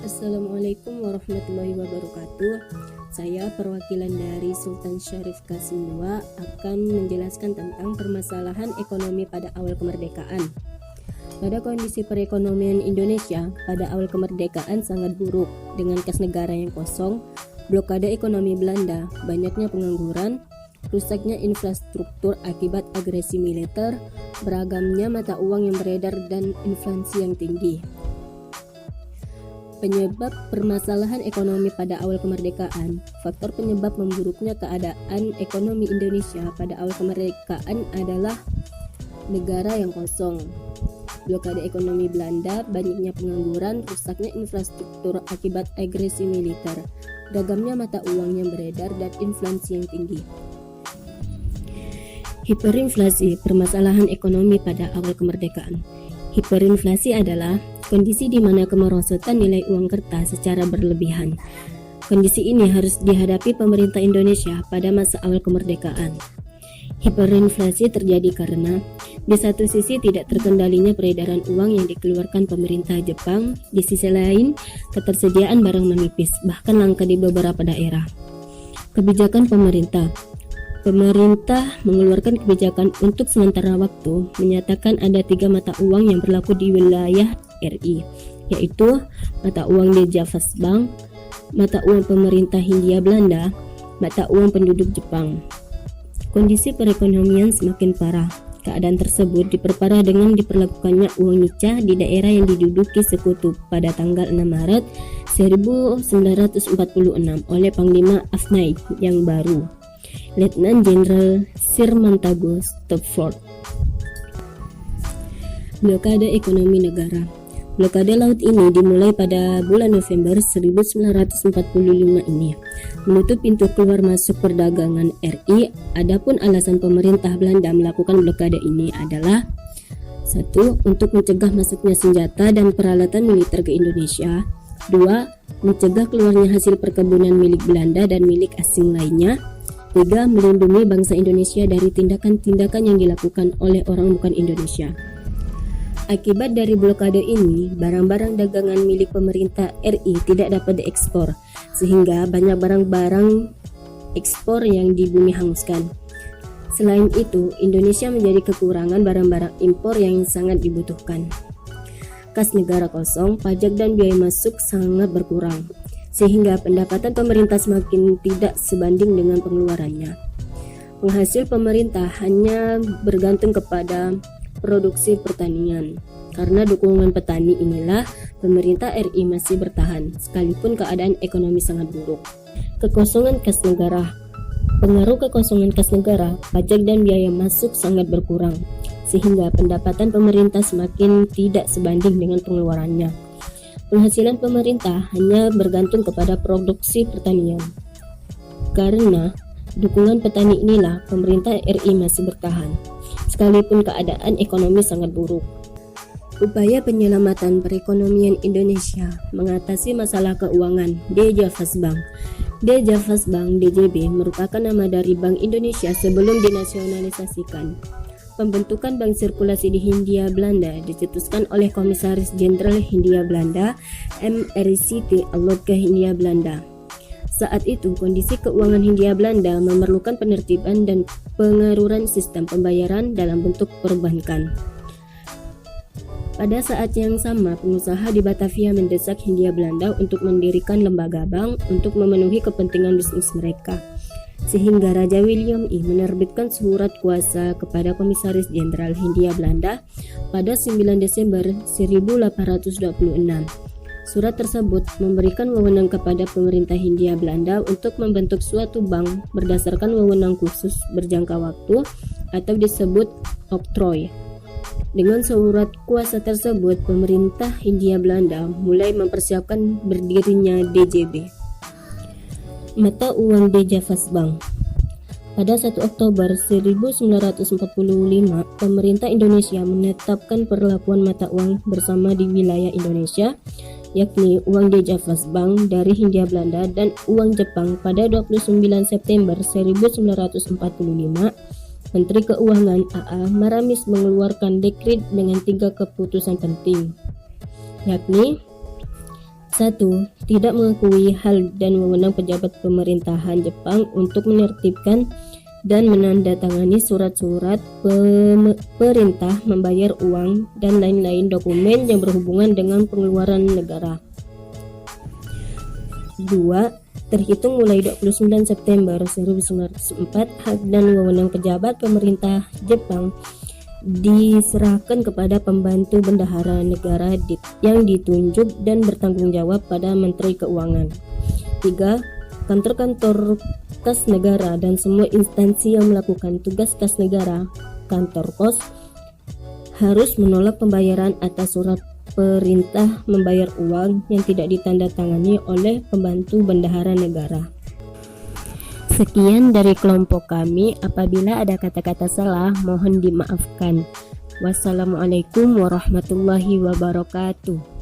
Assalamualaikum warahmatullahi wabarakatuh. Saya perwakilan dari Sultan Syarif Qasim II akan menjelaskan tentang permasalahan ekonomi pada awal kemerdekaan. Pada kondisi perekonomian Indonesia pada awal kemerdekaan sangat buruk, dengan kas negara yang kosong, blokade ekonomi Belanda, banyaknya pengangguran, rusaknya infrastruktur akibat agresi militer, beragamnya mata uang yang beredar dan inflasi yang tinggi. Penyebab permasalahan ekonomi pada awal kemerdekaan. Faktor penyebab memburuknya keadaan ekonomi Indonesia pada awal kemerdekaan adalah negara yang kosong, blokade ekonomi Belanda, banyaknya pengangguran, rusaknya infrastruktur akibat agresi militer, beragamnya mata uang yang beredar, dan inflasi yang tinggi. Hiperinflasi, permasalahan ekonomi pada awal kemerdekaan. Hiperinflasi adalah kondisi di mana kemerosotan nilai uang kertas secara berlebihan. Kondisi ini harus dihadapi pemerintah Indonesia pada masa awal kemerdekaan. Hiperinflasi terjadi karena di satu sisi tidak terkendalinya peredaran uang yang dikeluarkan pemerintah Jepang, di sisi lain ketersediaan barang menipis, bahkan langka di beberapa daerah. Kebijakan pemerintah mengeluarkan kebijakan untuk sementara waktu, menyatakan ada 3 mata uang yang berlaku di wilayah RI, yaitu mata uang Dejavasbank, mata uang pemerintah Hindia Belanda, mata uang penduduk Jepang. Kondisi perekonomian semakin parah. Keadaan tersebut diperparah dengan diperlakukannya uang nicah di daerah yang diduduki sekutu pada tanggal 6 Maret 1946 oleh Panglima AFNAI yang baru, Letnan Jenderal Sir Montagu Stopford. Blokade ekonomi negara. Blokade laut ini dimulai pada bulan November 1945 ini, menutup pintu keluar masuk perdagangan RI. Adapun alasan pemerintah Belanda melakukan blokade ini adalah: 1. Untuk mencegah masuknya senjata dan peralatan militer ke Indonesia. 2. Mencegah keluarnya hasil perkebunan milik Belanda dan milik asing lainnya. 3. Melindungi bangsa Indonesia dari tindakan-tindakan yang dilakukan oleh orang bukan Indonesia. Akibat dari blokade ini, barang-barang dagangan milik pemerintah RI tidak dapat diekspor, sehingga banyak barang-barang ekspor yang dibumi hanguskan. Selain itu, Indonesia menjadi kekurangan barang-barang impor yang sangat dibutuhkan. Kas negara kosong, pajak dan biaya masuk sangat berkurang, sehingga pendapatan pemerintah semakin tidak sebanding dengan pengeluarannya. Penghasil pemerintah hanya bergantung kepada produksi pertanian. Karena dukungan petani inilah pemerintah RI masih bertahan, sekalipun keadaan ekonomi sangat buruk. Kekosongan kas negara. Pengaruh kekosongan kas negara, pajak dan biaya masuk sangat berkurang, sehingga pendapatan pemerintah semakin tidak sebanding dengan pengeluarannya. Penghasilan pemerintah hanya bergantung kepada produksi pertanian. Karena dukungan petani inilah pemerintah RI masih bertahan, sekalipun keadaan ekonomi sangat buruk. Upaya penyelamatan perekonomian Indonesia mengatasi masalah keuangan. Dejavasbank. Dejavasbank (DJB) merupakan nama dari Bank Indonesia sebelum dinasionalisasikan. Pembentukan bank sirkulasi di Hindia Belanda dicetuskan oleh Komisaris Jenderal Hindia Belanda MRCT Allotke Hindia Belanda. Saat itu, kondisi keuangan Hindia Belanda memerlukan penertiban dan pengaruran sistem pembayaran dalam bentuk perbankan. Pada saat yang sama, pengusaha di Batavia mendesak Hindia Belanda untuk mendirikan lembaga bank untuk memenuhi kepentingan bisnis mereka, sehingga Raja William I menerbitkan surat kuasa kepada Komisaris Jenderal Hindia Belanda pada 9 Desember 1826. Surat tersebut memberikan wewenang kepada pemerintah Hindia Belanda untuk membentuk suatu bank berdasarkan wewenang khusus berjangka waktu atau disebut oktroy. Dengan surat kuasa tersebut, pemerintah Hindia Belanda mulai mempersiapkan berdirinya DJB. Mata uang Dejavasbank. Pada 1 Oktober 1945, pemerintah Indonesia menetapkan perlakuan mata uang bersama di wilayah Indonesia, yakni uang Dejavasbank dari Hindia Belanda dan uang Jepang. Pada 29 September 1945, Menteri Keuangan A.A. Maramis mengeluarkan dekret dengan 3 keputusan penting, yakni 1. Tidak mengakui hal dan wewenang pejabat pemerintahan Jepang untuk menertibkan dan menandatangani surat-surat perintah membayar uang dan lain-lain dokumen yang berhubungan dengan pengeluaran negara. 2. Terhitung mulai 29 September 1904, hak dan wewenang pejabat pemerintah Jepang diserahkan kepada pembantu bendahara negara yang ditunjuk dan bertanggung jawab pada Menteri Keuangan. 3. Kantor-kantor kas negara dan semua instansi yang melakukan tugas kas negara, kantor pos, harus menolak pembayaran atas surat perintah membayar uang yang tidak ditandatangani oleh pembantu bendahara negara. Sekian dari kelompok kami. Apabila ada kata-kata salah, mohon dimaafkan. Wassalamualaikum warahmatullahi wabarakatuh.